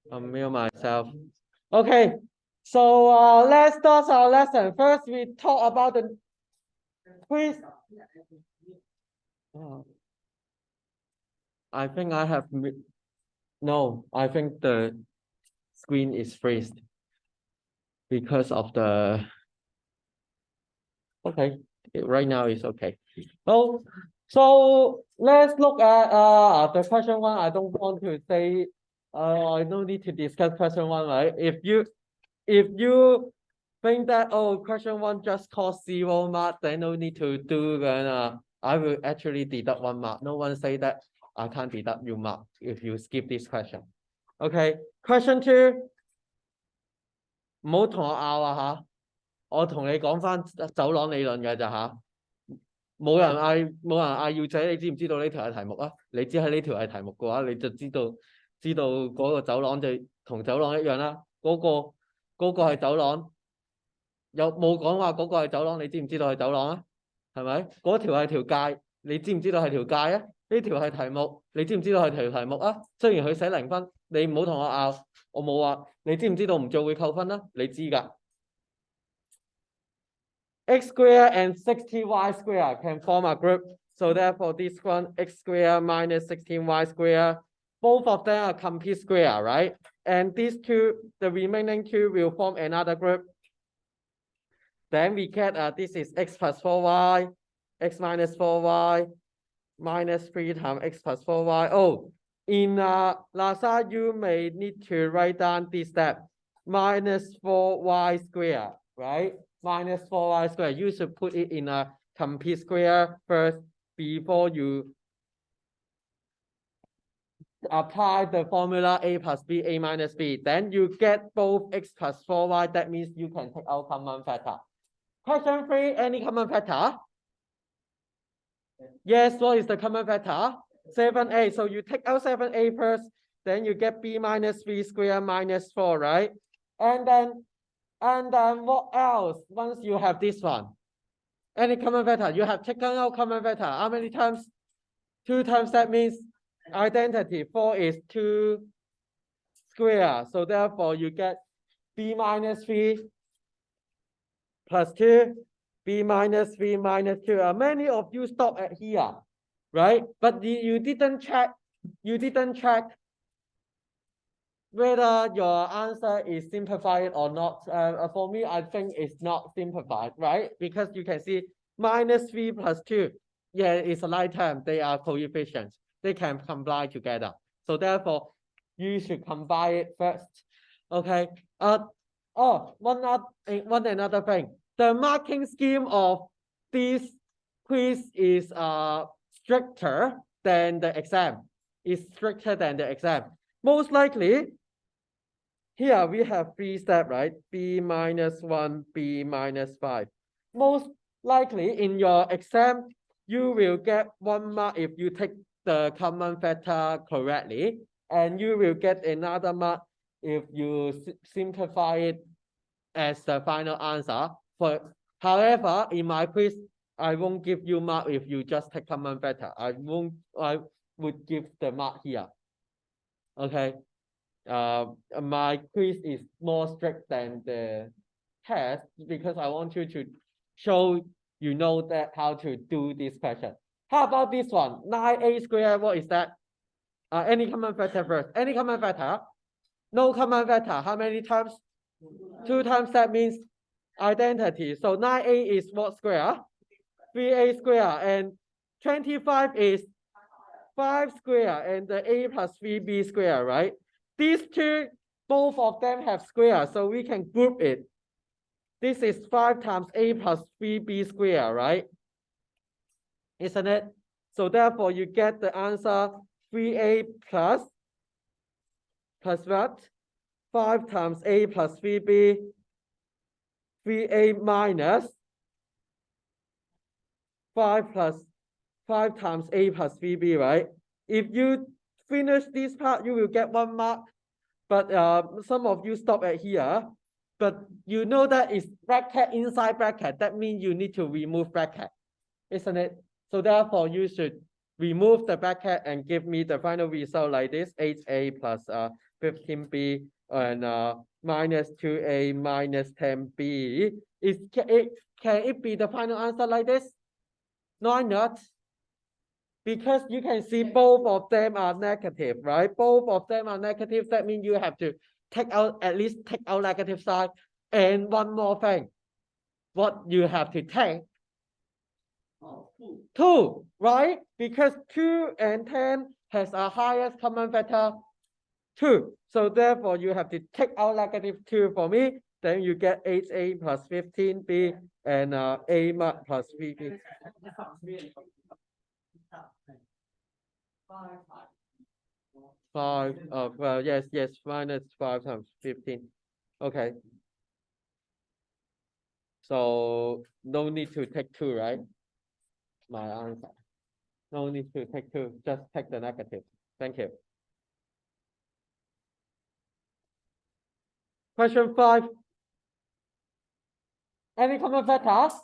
Unmute myself. Okay, so let's start our lesson. First, we talk about the quiz. I think I have no. I think the screen is freezed because of the. Okay, right now it's okay. Oh, so let's look at the question one. I don't want to say. I don't need to discuss question one, right? If you think that, oh, question one just cost 0 mark, then no need to do, then I will actually deduct 1 mark. No one say that I can't deduct you mark if you skip this question. Okay, question two. 唔好同我拗啊吓，我同你講翻走廊理論嘅咋吓，冇人嗌要仔，你知唔知道呢條係題目啊？你知係呢條係題目嘅話，你就知道嗰個走廊就同走廊一樣啦。嗰個係走廊，有冇講話嗰個係走廊？你知唔知道係走廊啊？係咪？嗰條係條界，你知唔知道係條界啊？呢條係題目，你知唔知道係條題目啊？雖然佢寫0分，你唔好同我拗，我冇話。你知唔知道唔做會扣分啦？你知㗎。X square and 16y square can form a group. So therefore, this one, x square minus 16y square, both of them are complete square, right? And these two, the remaining two will form another group. Then we get this is x plus 4y, x minus 4y, minus 3 times x plus 4y. Oh, in LASA, you may need to write down this step, minus 4y square, right? Minus 4y square. You should put it in a complete square first before you apply the formula a plus b, a minus b. Then you get both x plus 4y. That means you can take out common factor. Question 3, any common factor? Yes, what is the common factor? 7a. So you take out 7a first, then you get b minus 3 square minus 4, right? And then what else? Once you have this one, any common factor, you have taken out common factor. How many times? 2 times. That means identity. 4 is 2 square. So therefore, you get b minus 3 plus 2, b minus 3 minus 2. Many of you stop at here, right? But you didn't check. You didn't check whether your answer is simplified or not. For me, I think it's not simplified, right? Because you can see minus 3 plus 2. Yeah, it's a like term. They are coefficients. They can combine together. So therefore, you should combine it first. Okay. One another thing. The marking scheme of this quiz is stricter than the exam. It's stricter than the exam. Most likely, here we have 3 steps, right? B minus 1, B minus 5. Most likely in your exam, you will get 1 mark if you take the common factor correctly, and you will get another mark if you simplify it as the final answer. However, in my quiz, I won't give you mark if you just take common factor. I would give the mark here. Okay. My quiz is more strict than the test because I want you to show you know that how to do this question. How about this one? 9a squared, what is that? Any common factor first? Any common factor? No common factor. How many times? 2 times. That means identity. So 9a is what square? 3a square, and 25 is 5 square, and the a plus 3b square, right? These two, both of them have square, so we can group it. This is 5 times a plus 3b square, right? Isn't it? So therefore, you get the answer 3a plus what? 5 times a plus 3b, 3a minus 5 times a plus 3b, right? If you finish this part, you will get 1 mark. But some of you stop at here. But you know that it's bracket inside bracket. That means you need to remove bracket, isn't it? So therefore, you should remove the bracket and give me the final result like this, 8a plus 15b and minus 2a minus 10b. Can it be the final answer like this? No, not. Because you can see both of them are negative, right? Both of them are negative. That means you have to at least take out negative side. And one more thing, what you have to take? 2, right? Because 2 and 10 has a highest common factor 2. So therefore, you have to take out negative 2 for me. Then you get 8a plus 15b and a plus 3b. 5, well, yes, minus 5 times 15. Okay. So no need to take 2, right? My answer. No need to take 2, just take the negative. Thank you. Question 5. Any common factors?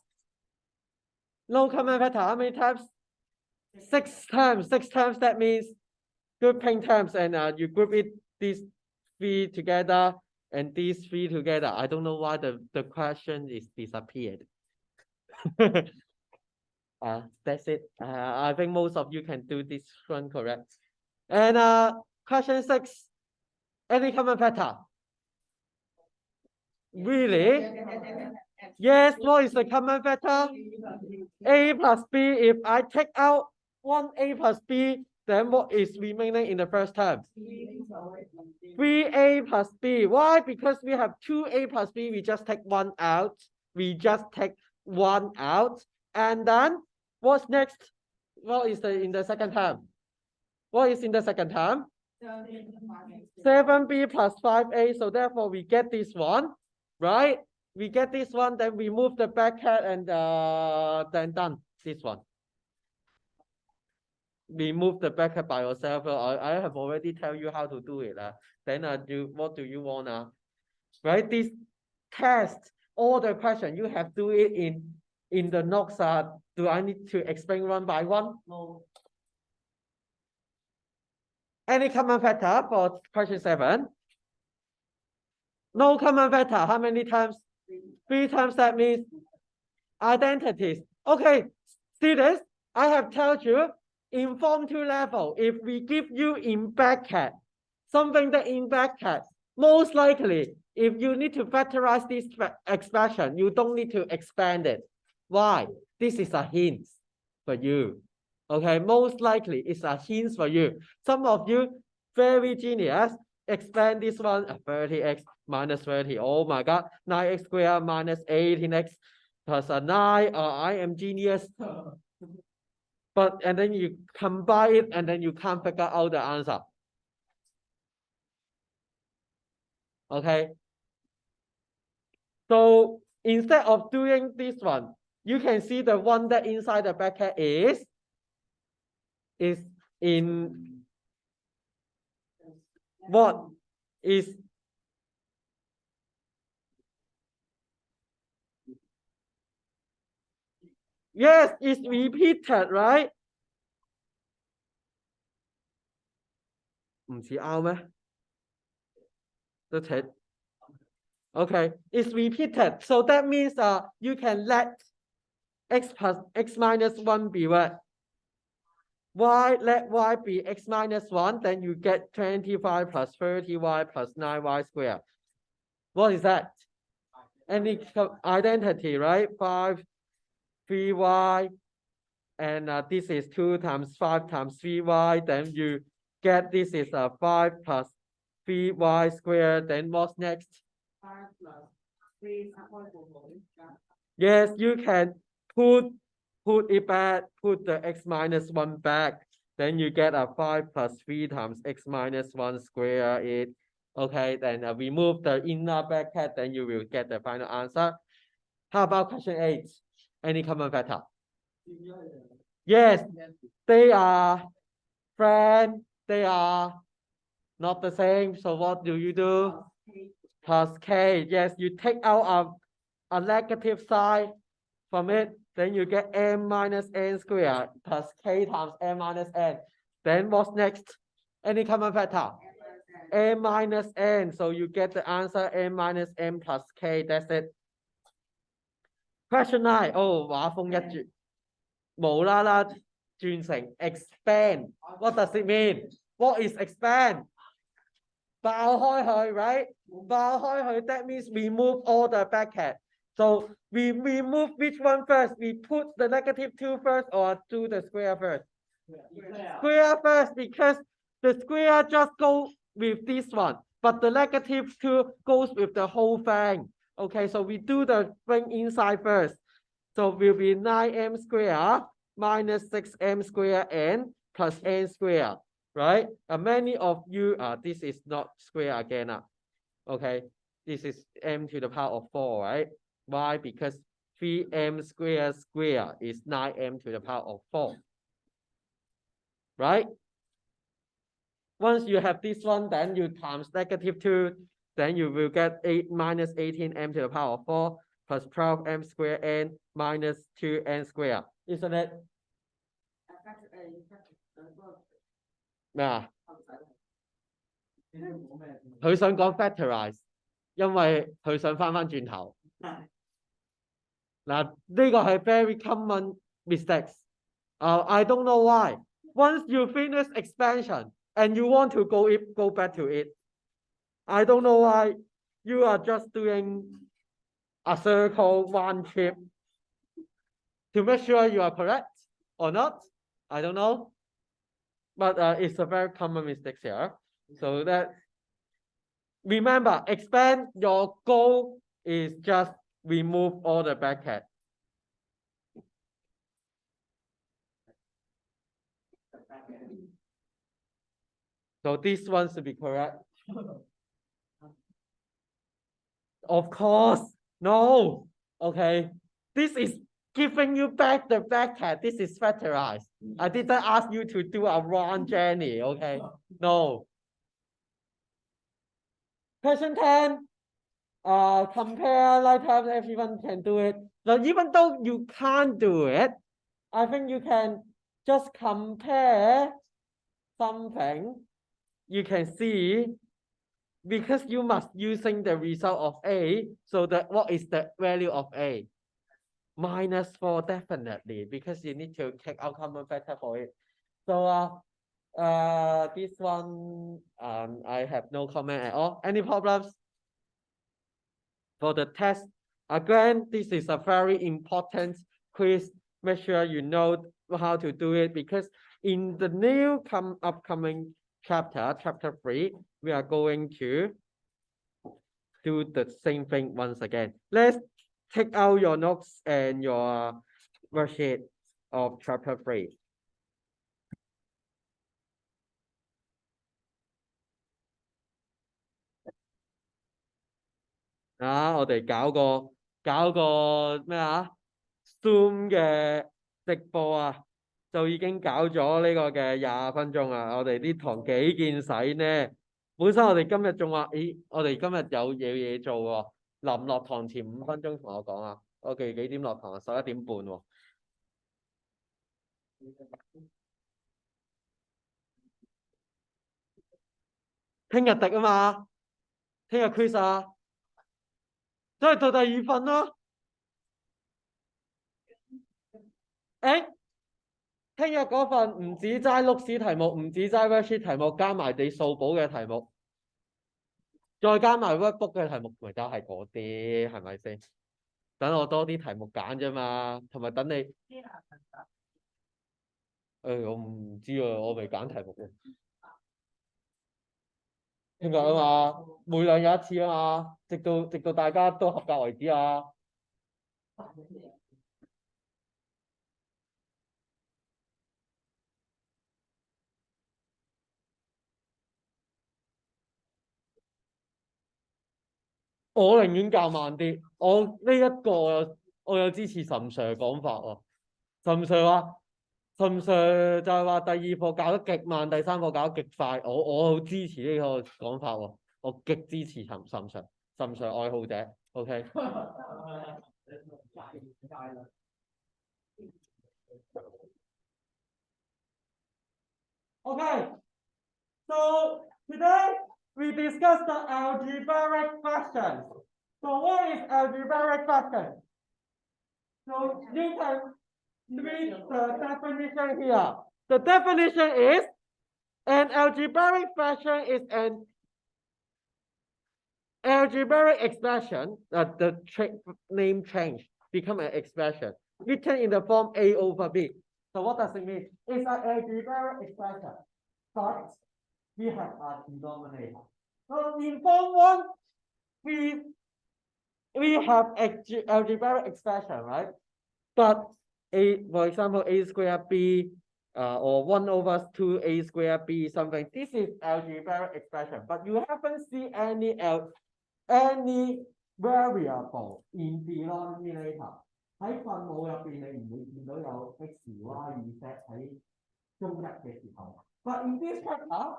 No common factor. How many times? 6 times. 6 times, that means grouping terms, and you group these 3 together and these 3 together. I don't know why the question is disappeared. That's it. I think most of you can do this one correct. And question 6. Any common factor? Really? Yes, what is the common factor? A plus B. If I take out 1a plus b, then what is remaining in the first term? 3a plus b. Why? Because we have 2a plus b. We just take 1 out. And then what's next? What is in the second term? What is in the second term? 7b plus 5a. So therefore, we get this one, right? We get this one, then we move the bracket and then done this one. We move the bracket by yourself. I have already tell you how to do it. Then what do you want? Right? This test, all the question, you have to do it in the notes. Do I need to explain one by one? No. Any common factor for question 7? No common factor. How many times? 3 times. That means identities. Okay, see this? I have told you in Form 2 level, if we give you in bracket, something that in bracket, most likely, if you need to factorize this expression, you don't need to expand it. Why? This is a hint for you. Okay, most likely it's a hint for you. Some of you, very genius, expand this one, 30x minus 30. Oh my God, 9x squared minus 18x plus 9. I am genius. And then you combine it and then you can't figure out the answer. Okay. So instead of doing this one, you can see the one that inside the bracket is in what is yes, it's repeated, right? 唔似拗咩？都睇 Okay, it's repeated. So that means you can let x plus x minus 1 be what? Y, let y be x minus 1, then you get 25 plus 30y plus 9y squared. What is that? Any identity, right? 5, 3y, and this is 2 times 5 times 3y, then you get this is 5 plus 3y squared, then what's next? 5 plus 3. Yes, you can put it back, put the x minus 1 back, then you get 5 plus 3 times x minus 1 square it. Okay, then remove the inner bracket, then you will get the final answer. How about question 8? Any common factor? Yes, they are friends, they are not the same. So what do you do? Plus k. Yes, you take out a negative sign from it, then you get m minus n squared plus k times m minus n. Then what's next? Any common factor? m minus n. So you get the answer m minus n plus k. That's it. Question 9. Oh, 畫風一轉，無啦啦轉成 expand. What does it mean? What is expand? 爆開佢 right? 爆開佢 that means remove all the bracket. So we remove which one first? We put the -2 first or do the square first? Square first, because the square just go with this one, but the -2 goes with the whole thing. Okay, so we do the thing inside first. So will be 9m squared minus 6m squared n plus n squared, right? Many of you, this is not square again. Okay, this is m to the power of 4, right? Why? Because 3m squared is 9m to the power of 4, right? Once you have this one, then you times -2, then you will get 8 minus 18m to the power of 4 plus 12m squared n minus 2n squared, isn't it? 咩啊？佢想講 factorize， 因為佢想翻轉頭。嗱，呢個係 very common mistakes. I don't know why. Once you finish expansion and you want to go back to it, I don't know why you are just doing a circle one trip to make sure you are correct or not. I don't know, but it's a very common mistake here. So that remember, expand, your goal is just remove all the bracket. So this one should be correct. Of course, no. Okay, this is giving you back the bracket. This is factorized. I didn't ask you to do a round journey. Okay, no. Question 10. Compare like terms. Everyone can do it. Now, even though you can't do it, I think you can just compare something. You can see, because you must using the result of A, so that what is the value of A? -4 definitely, because you need to take out common factor for it. So this one I have no comment at all. Any problems? For the test, again, this is a very important quiz. Make sure you know how to do it, because in the new upcoming chapter 3, we are going to do the same thing once again. Let's take out your notes and your worksheet of chapter 3.我哋搞個咩Zoom 嘅直播就已經搞咗呢個嘅20分鐘啦。我哋啲堂幾見使呢？本身我哋今日仲話，咦，我哋今日有嘢做喎。臨落堂前5分鐘同我講我哋幾點落堂？11點半喎。聽日滴嘛，聽日 quiz 都係做第2份咯。聽日嗰份唔止齋碌屎題目，唔止齋 worksheet 題目，加埋你數簿嘅題目，再加埋 workbook 嘅題目，咪就係嗰啲，係咪先？等我多啲題目揀啫嘛，同埋等你。我唔知我未揀題目喎。聽日嘛，每2日1次嘛，直到大家都合格為止我寧願教慢啲，我呢一個我有支持岑 Sir 講法喎。岑 Sir 就係話第2課教得極慢，第3課教得極快。我好支持呢個講法喎，我極支持岑 Sir， 岑 Sir 愛好者。OK。Okay. So today we discussed the algebraic fractions. So what is algebraic fraction? So you can read the definition here. The definition is an algebraic fraction is an algebraic expression that the name change become an expression written in the form A over B. So what does it mean? It's an algebraic expression, but we have a denominator. So in form 1, we have algebraic expression, right? But for example, a squared b or 1 over 2a squared b something. This is algebraic expression, but you haven't seen any variable in denominator. 喺分母入邊，你唔會見到有 x、y、z 喺中一嘅時候。But in this chapter,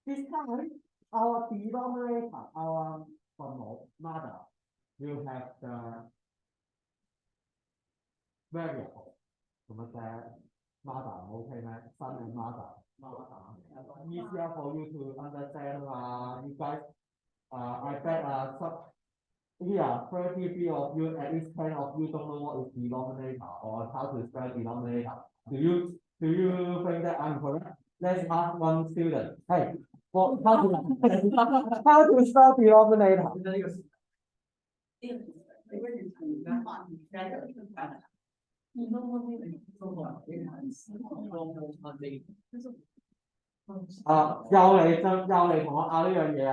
this time our denominator, our 分母 mother will have the variable. 咁啊，mother OK 咩？新嘅 mother easier for you to understand. You guys, I bet here 33 of you, at least 10 of you don't know what is denominator or how to spell denominator. Do you think that I'm correct? Let's ask one student. Hey, how to spell denominator? Denominator 同我拗呢樣嘢啊！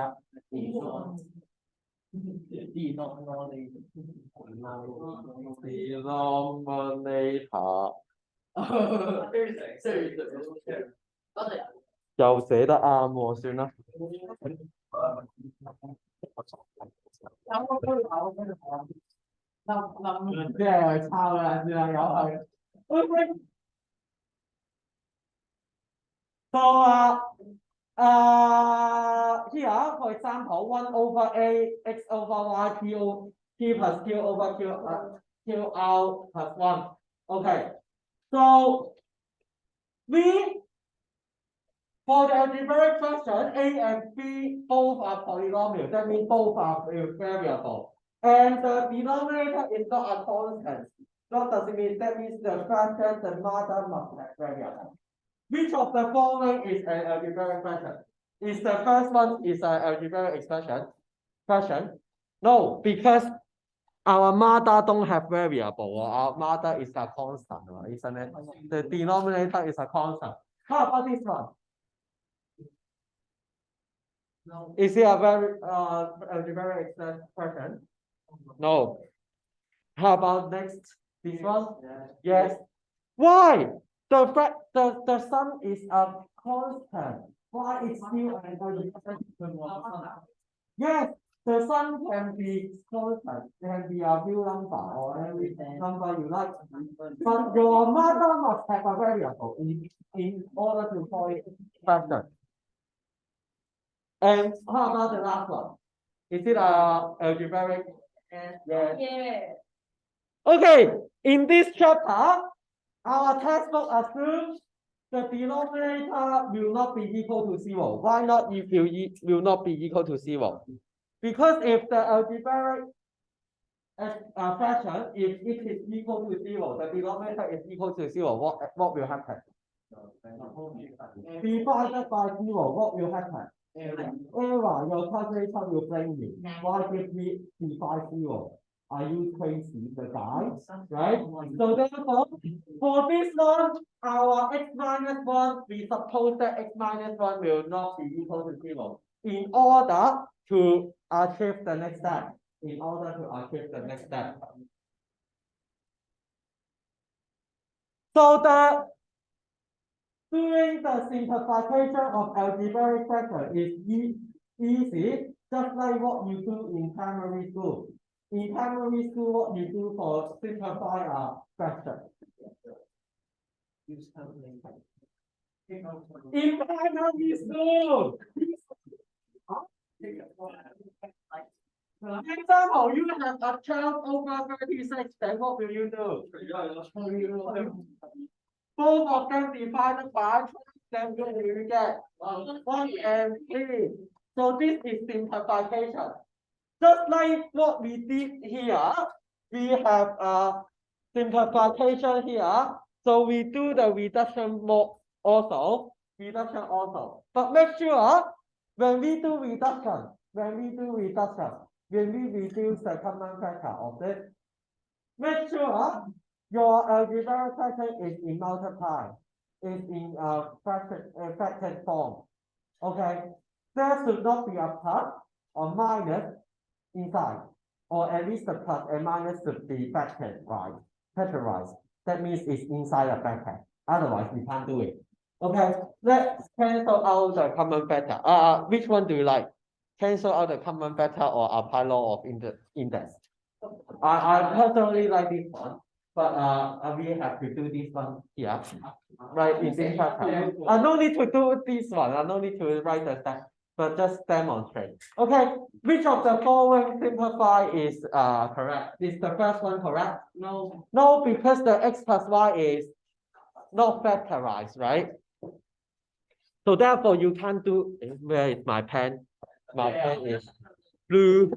denominator 又寫得啱喎，算啦。即係抄啦，算啦，由佢。So here, for example, 1 over a, x over y, p plus q over q out plus 1. Okay. So for the algebraic function, a and b both are polynomial. That means both are variable. And the denominator is not a constant. What does it mean? That means the fraction, the mother must have variable. Which of the following is an algebraic fraction? Is the first one is an algebraic expression? Fraction? No, because our mother don't have variable. Our mother is a constant, isn't it? The denominator is a constant. How about this one? No. Is it a very algebraic expression? No. How about next? This one? Yes. Why? The sun is a constant. Why is still an algebraic? Yes, the sun can be constant. It can be a real number or any number you like. But your mother must have a variable in order to call it fraction. And how about the last one? Is it algebraic? Yes. Yeah. Okay, in this chapter, our textbook assumes the denominator will not be equal to 0. Why not if it will not be equal to 0? Because if the algebraic fraction, if it is equal to 0, the denominator is equal to 0, what will happen? Divided by 0, what will happen? Error. Your calculator will blame you. Why did we divide 0? Are you crazy, the guy? Right? So therefore, for this one, our x minus 1, we suppose that x minus 1 will not be equal to 0 in order to achieve the next step. So doing the simplification of algebraic fraction is easy, just like what you do in primary school. In primary school, what you do for simplify a fraction? In primary school! For example, you have a 12 over 36, then what will you do? Both of them divided by 12, then what will you get? 1 and 3. So this is simplification. Just like what we did here, we have a simplification here. So we do the reduction mode also, But make sure when we do reduction, when we reduce the common factor of this, make sure your algebraic fraction is in multiply, is in fracted form. Okay, there should not be a plus or minus inside, or at least the plus and minus should be factorized. That means it's inside a bracket. Otherwise, we can't do it. Okay, let's cancel out the common factor. Which one do you like? Cancel out the common factor or apply law of index? I personally like this one, but we have to do this one here, right? In this chapter. I no need to do this one. I no need to write the step, but just demonstrate. Okay, which of the following simplify is correct? Is the first one correct? No. No, because the x plus y is not factorized, right? So therefore, you can't do. Where is my pen? My pen is blue.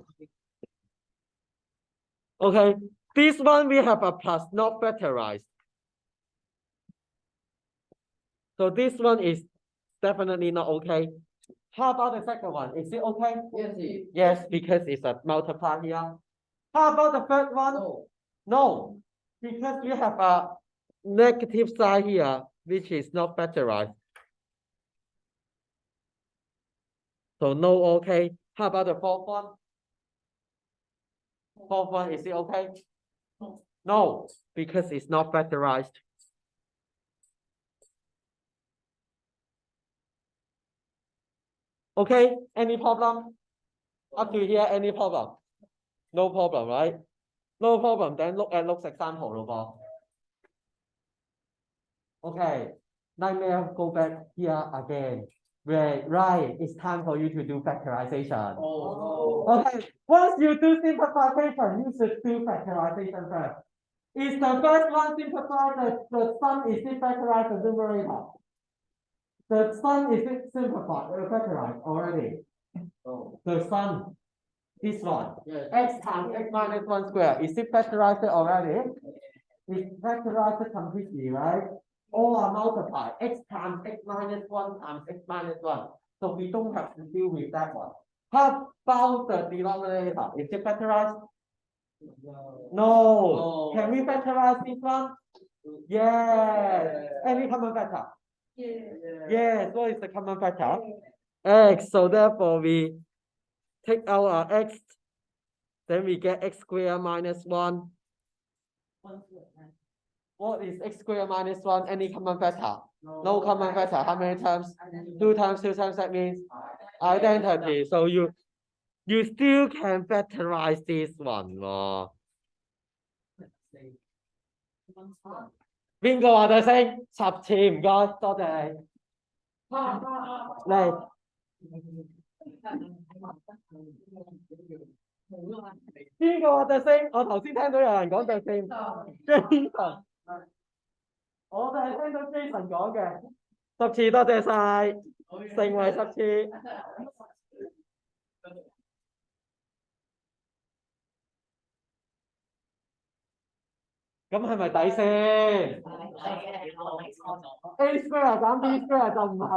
Okay, this one we have a plus not factorized. So this one is definitely not okay. How about the second one? Is it okay? Yes. Yes, because it's a multiply here. How about the third one? No. No, because we have a negative sign here, which is not factorized. So no, okay. How about the fourth one? Fourth one, is it okay? No. No, because it's not factorized. Okay, any problem? Up to here, any problem? No problem, right? No problem. Then look at Luke's example. Okay, nightmare, go back here again. Right, it's time for you to do factorization. Oh. Okay, once you do simplification, you should do factorization first. Is the first one simplified? The sum is it factorized the numerator? The sum is it simplified or factorized already? Oh. The sum, this one, Yes. x times x minus 1 square, is it factorized already? It's factorized completely, right? All are multiplied, x times x minus 1 times x minus 1. So we don't have to deal with that one. How about the denominator? Is it factorized? No. Can we factorize this one? Yes. Any common factor? Yes. What is the common factor? X. So therefore we take out our x, then we get x squared minus 1. What is x squared minus 1? Any common factor? No common factor. How many times? 2 times, 2 times. That means identity. So you still can factorize this one. 邊個話對聲？10次唔該，多謝你。嚟。邊個話對聲？我頭先聽到有人講對聲。Jason， 我就係聽到 Jason 講嘅。10次，多謝晒，成為10次。咁係咪抵先？A square 減 B square 就唔係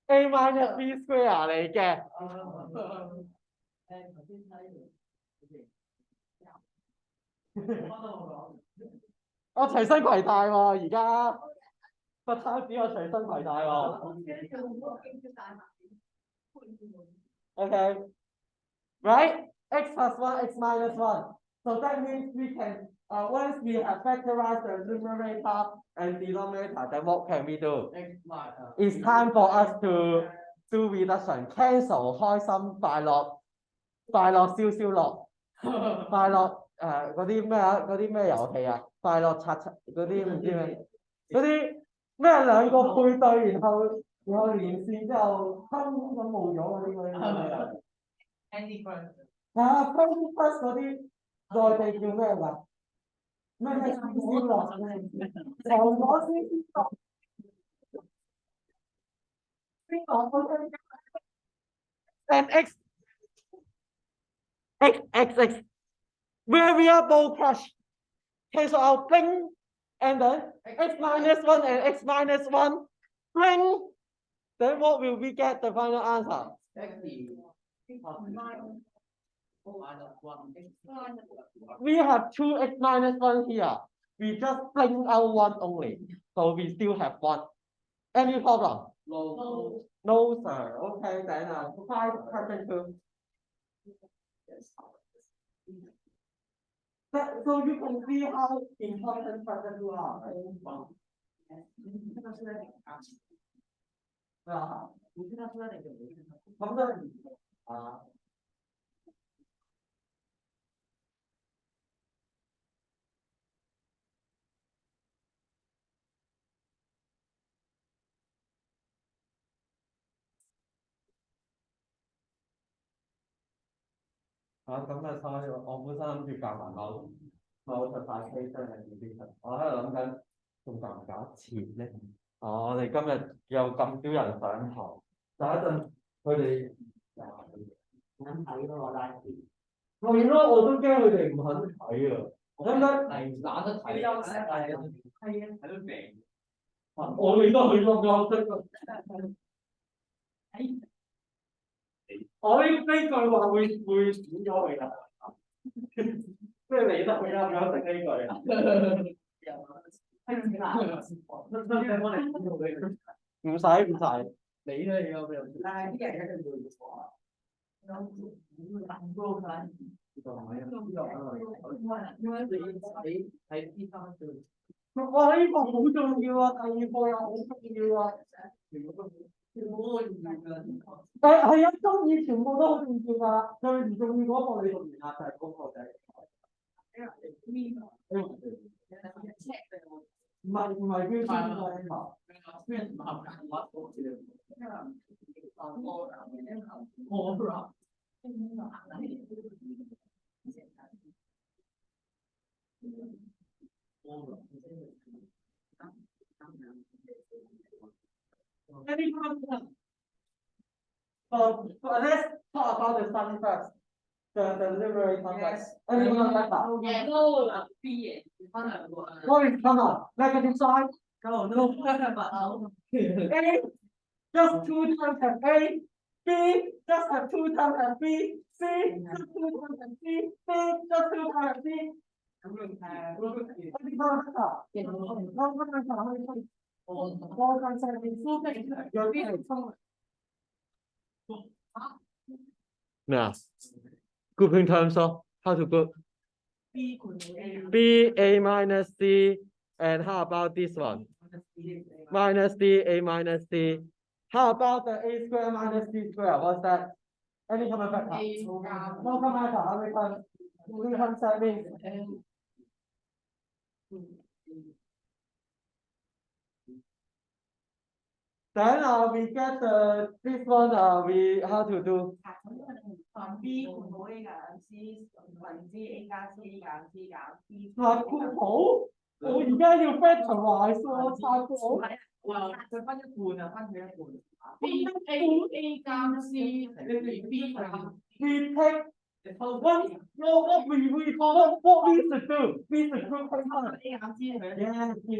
A minus B square 嚟嘅。我隨身攜帶喎，而家不單止我隨身攜帶喎。Okay, right? X plus 1, x minus 1. So that means we can, once we have factorized the numerator and denominator, then what can we do? It's time for us to do reduction. Cancel 開心快樂消消樂快樂嗰啲咩啊？嗰啲咩遊戲啊？快樂刷嗰啲唔知咩？嗰啲咩兩個配對，然後連線之後分咁冇咗嗰啲咩？Candy Crush 嗰啲內地叫咩㗎？咩消消樂？頭攞消消樂。邊個？ and x variable crush cancel out bling, and then x minus 1 and x minus 1 bling. Then what will we get the final answer? We have 2x minus 1 here. We just bring out 1 only. So we still have 1. Any problem? No. No, sir. Okay, then try question 2. So you can see how important question 2 are.咁啊，所以我本身諗住教埋某實塊 case 係點啲，我喺度諗緊仲教唔教得切咧？我哋今日有咁少人上堂，等一陣佢哋肯睇咯，拉片。係咯，我都驚佢哋唔肯睇啊！咁咧懶得睇，休息係睇到病。我哋都去咗休息咯。我呢句話會剪咗佢㗎，即係你得佢休唔休息呢句啊？唔使，你都要俾人。但係啲人一定會錯。哇！呢個好重要啊，第二課又好重要啊。係啊，中意全部都好重要㗎，最唔重要嗰個你讀完啦，就係嗰個就係。唔係標籤㗎。Any question? Let's talk about the sun first. The numerator first. Anyone like that? Yeah, no, What is come up? Negative sign? no. A, just 2 times have A. B, just have 2 times have B. C, just 2 times have C. D, just 2 times have C. Yeah. Grouping terms of how to group B A minus C, and how about this one? Minus D A minus C. How about the A square minus D square? What's that? Any common factor? No common factor. We can set this. Then we get this one. We how to do? B 括號 A 減 C 分之 A 加 C 減 C 減 B。括號？我而家要 factorize 喎，拆括號。佢分一半啊，分佢一半。B A 加 C 等於 B 減。We take what we should do? We should group A 減 C 佢。Yeah, we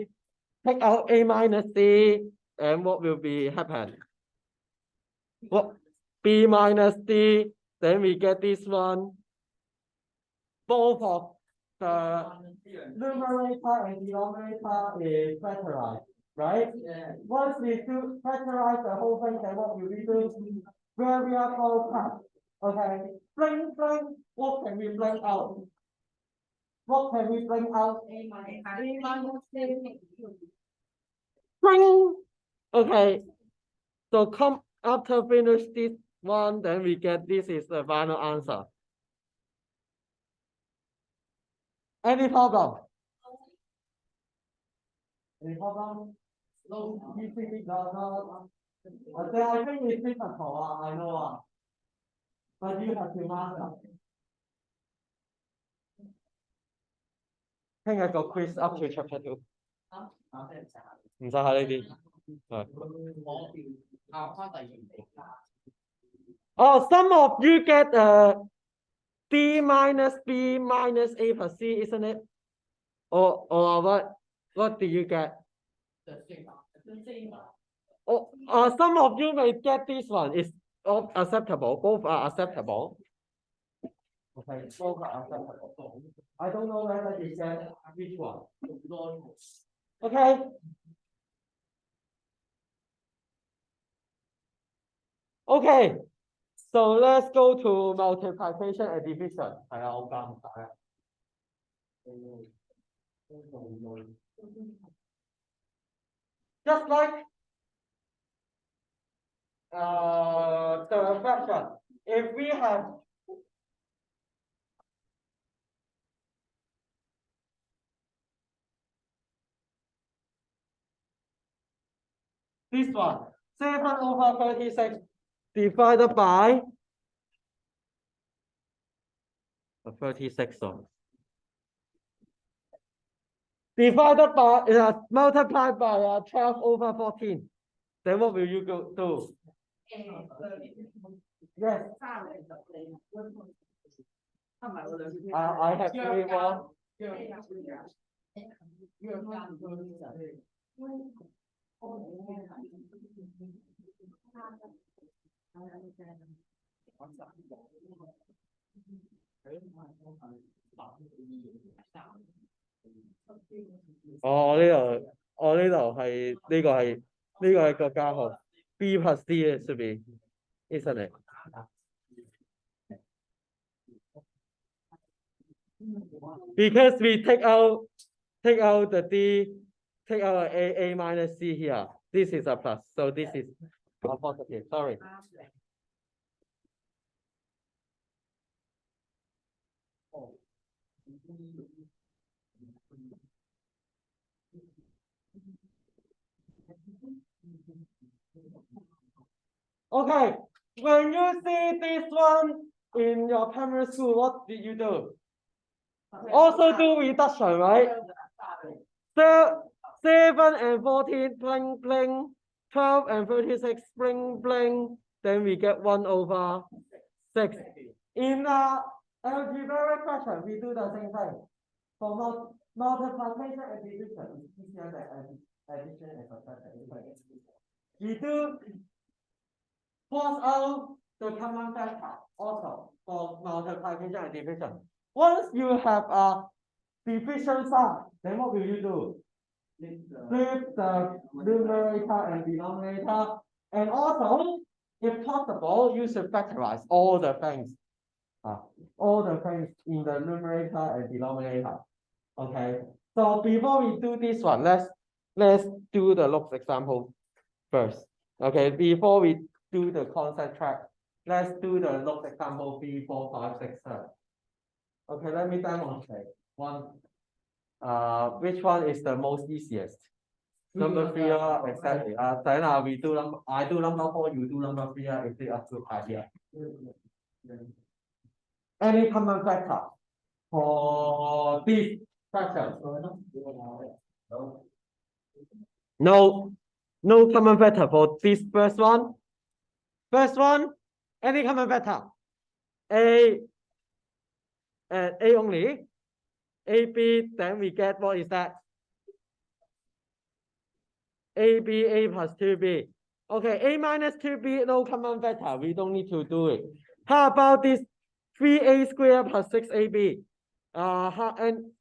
take out A minus C, and what will be happen? What B minus D, then we get this one. Both of the numerator and denominator is factorized, right? Yeah. Once we do factorize the whole thing, then what will we do? Variable part. Okay. Bring. What can we bring out? What can we bring out? A minus C. Bring. Okay. So come after finish this one, then we get this is the final answer. Any problem? Any problem? No. You think it does not? I think it's difficult. I know. But you have to master. 聽日個 quiz up to chapter 2。唔使考呢啲。係。我考翻第二期。Oh, some of you get D minus B minus A plus C, isn't it? Or what? What do you get? Oh, some of you may get this one. It's acceptable. Both are acceptable. Okay, both are acceptable. I don't know whether you get which one. Okay. Okay. So let's go to multiplication and division. Just like the fraction. If we have this one, 7/36 divided by 36. Divided by multiplied by 12/14. Then what will you do? Yes. I have three more.呢度係呢個係個加號 B plus D 嘅出邊 ，isn't it？ Because we take out the D, take out A minus C here. This is a plus, so this is a positive. Sorry. Okay, when you see this one in your primary school, what did you do? Also do reduction, right? So 7 and 14, bling bling. 12 and 36, bling bling. Then we get 1/6. In algebraic fraction, we do the same thing. For multiplication and division, it's easier than addition and subtraction. We do force out the common factor also for multiplication and division. Once you have a division sign, then what will you do? Flip the numerator and denominator, and also, if possible, you should factorize all the things in the numerator and denominator. Okay, so before we do this one, let's do the looks example first. Okay, before we do the concept track, let's do the looks example 3, 4, 5, 6, 7. Okay, let me demonstrate one. Which one is the most easiest? Number 3, exactly. Then I do number 4, you do number 3. Is it a good idea? Any common factor for this fraction? No common factor for this first one. First one, any common factor? A and A only. AB, then we get what is that? AB, A plus 2B. Okay, A minus 2B, no common factor. We don't need to do it. How about this 3A squared plus 6AB? And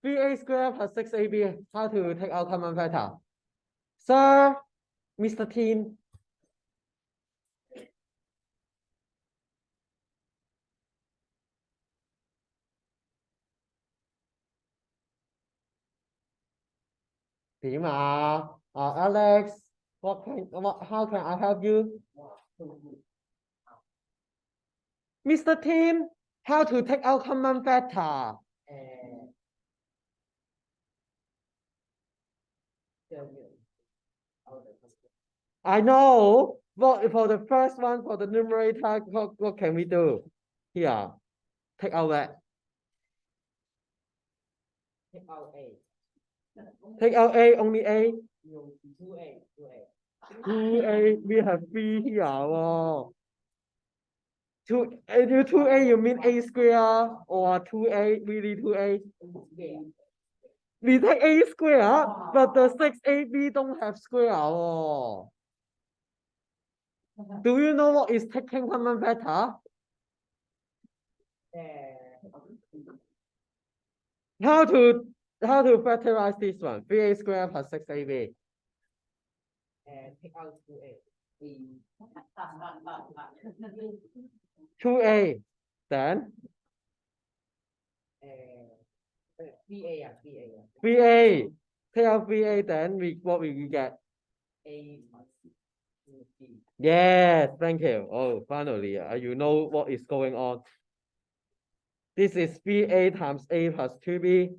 3A squared plus 6AB, how to take out common factor? Sir, Mr. Team. Alex, how can I help you? Mr. Tim, how to take out common factor? I know. What for the first one, for the numerator, what can we do? Here, take out that. Take out A. Take out A, only A. 2A. We have 3 here. you 2a, you mean a square or 2a, really 2a? We take a square, but the 6ab don't have square. Oh. Do you know what is taking common factor? How to factorize this one? 3a squared plus 6ab. Take out 2A. 2a. Then 3A. 3a. Take out 3a, then what will you get? A plus B. Yes, thank you. Oh, finally, you know what is going on. This is 3a times a plus 2b.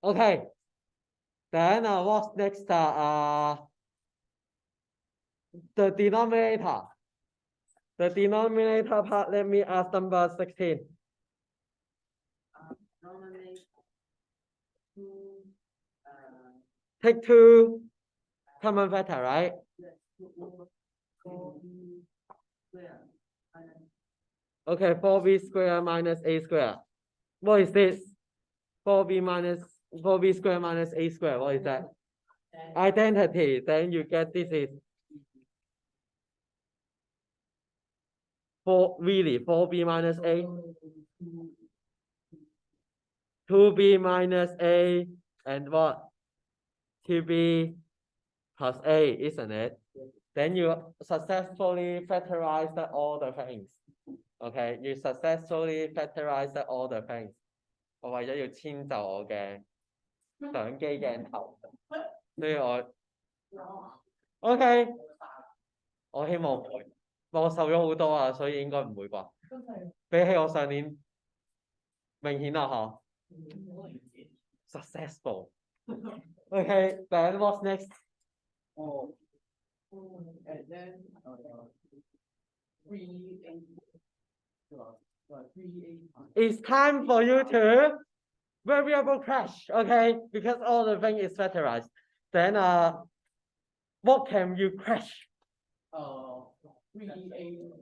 Okay. Then what's next? The denominator. The denominator part, let me ask number 16. Take two common factor, right? Okay, 4b squared minus a squared. What is this? 4b squared minus a squared. What is that? Identity. Then you get this is 4b minus a. 2b minus a and what? 2b plus a, isn't it? Then you successfully factorized all the things. Okay, you successfully factorized all the things. 我為咗要遷就我嘅相機鏡頭，所以我 OK， 我希望唔會，我瘦咗好多啊，所以應該唔會啩。比起我上年明顯啦嗬。Successful. Okay, then what's next? And then 3A. It's time for you to variable crash, okay? Because all the thing is factorized. Then what can you crash? 3A.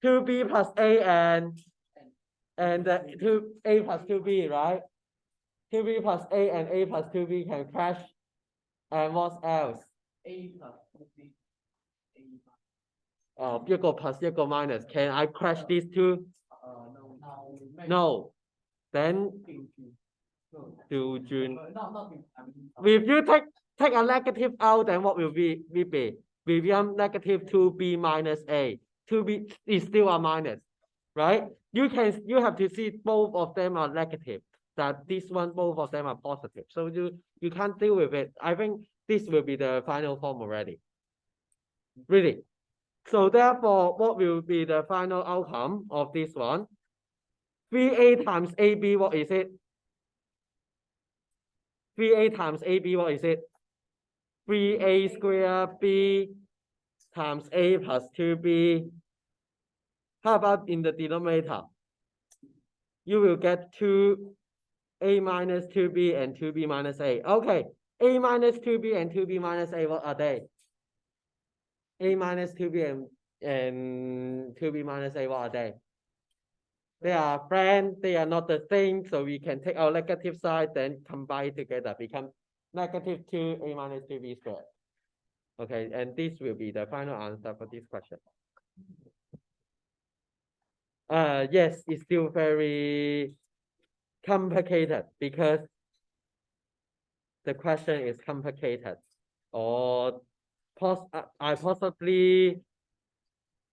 2b plus a and 2a plus 2b, right? 2b plus a and a plus 2b can crash. And what else? A plus B. 一個 plus 一個 minus. Can I crash these two? No. Then to June. If you take a negative out, then what will we be? We become negative 2b minus a. 2b is still a minus, right? You have to see both of them are negative. That this one, both of them are positive. So you can't deal with it. I think this will be the final form already. Really. So therefore, what will be the final outcome of this one? 3a times ab, what is it? 3a times ab, what is it? 3a squared b times a plus 2b. How about in the denominator? You will get 2a minus 2b and 2b minus a. Okay, a minus 2b and 2b minus a, what are they? A minus 2b and 2b minus a, what are they? They are friends, they are not the same, so we can take our negative side, then combine together, become negative 2a minus 2b squared. Okay, and this will be the final answer for this question. Yes, it's still very complicated because the question is complicated. Or I possibly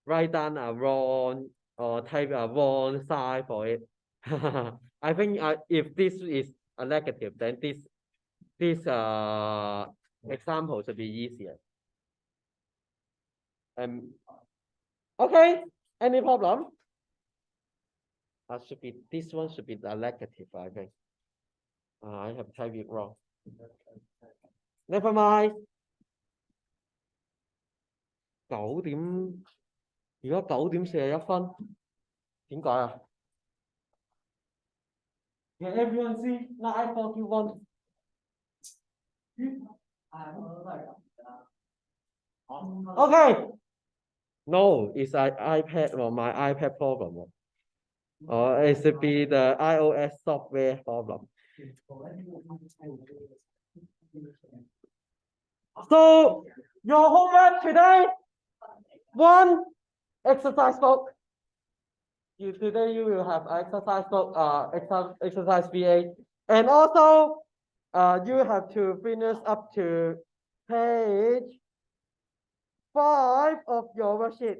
write down a wrong or type a wrong sign for it. I think if this is a negative, then this example should be easier. Okay, any problem? This one should be a negative, I think. I have typed it wrong. Never mind. 9點，而家9點41分，點解啊？ Can everyone see 9:41? Okay. No, it's an iPad or my iPad problem. Or it should be the iOS software problem. So your homework today, one exercise book. Today you will have exercise book, exercise VA, and also you have to finish up to page 5 of your worksheet.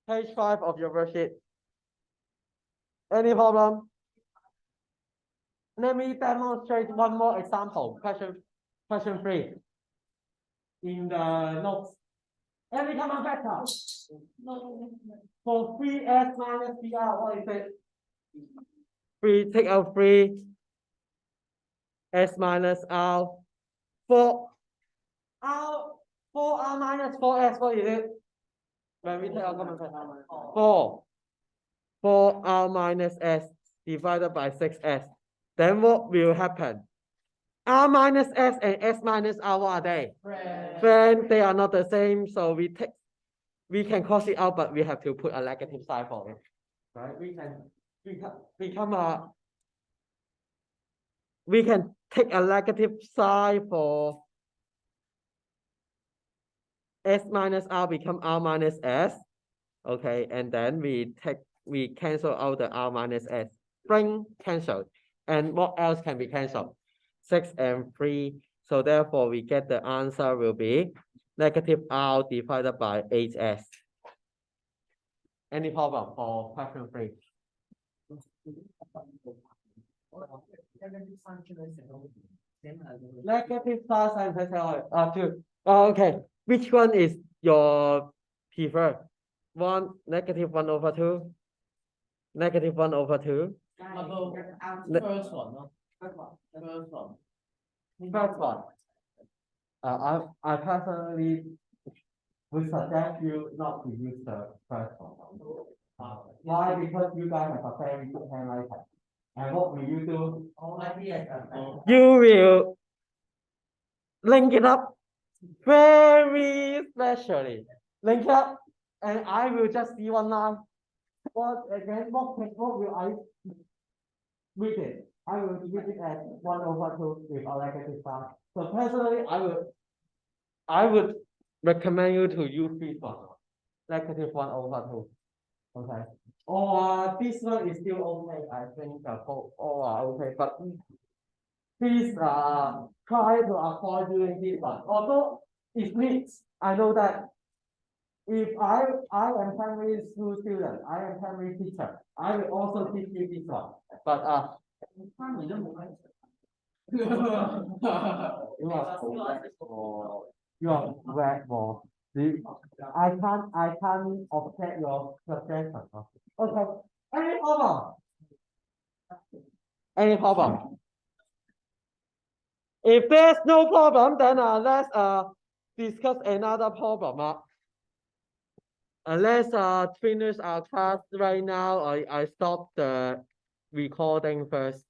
Page 5 of your worksheet. Any problem? Let me demonstrate one more example. Question 3. In the notes. Every common factor. For 3s minus 3r, what is it? 3, take out 3. S minus r. For r minus 4s, what is it? When we take out common factor. 4r minus s divided by 6s. Then what will happen? R minus S and S minus R, what are they? Friends, they are not the same, so we can cross it out, but we have to put a negative sign for it. Right? We can take a negative sign for S minus R become R minus S. Okay, and then we cancel out the R minus S. Bring cancelled. And what else can be cancelled? 6 and 3. So therefore, we get the answer will be negative R divided by 8S. Any problem for question 3? Negative sign and 2. Okay. Which one is your preferred? One, negative 1 over 2. Negative 1 over 2. First one, no? First one. First one. I personally would suggest you not to use the first one. Why? Because you guys have a very good handwriting. And what will you do? You will link it up very specially. Link it up, and I will just see one line. What will I read it? I will read it as 1 over 2 with a negative sign. So personally, I would recommend you to use this one, negative 1 over 2. Okay. Or this one is still okay. I think all are okay, but please try to avoid doing this one. Although it needs, I know that if I am primary school student, I am primary teacher, I will also teach you this one. But you are red ball. I can't object your suggestion. Okay. Any problem? Any problem? If there's no problem, then let's discuss another problem. Let's finish our class right now. I stop the recording first.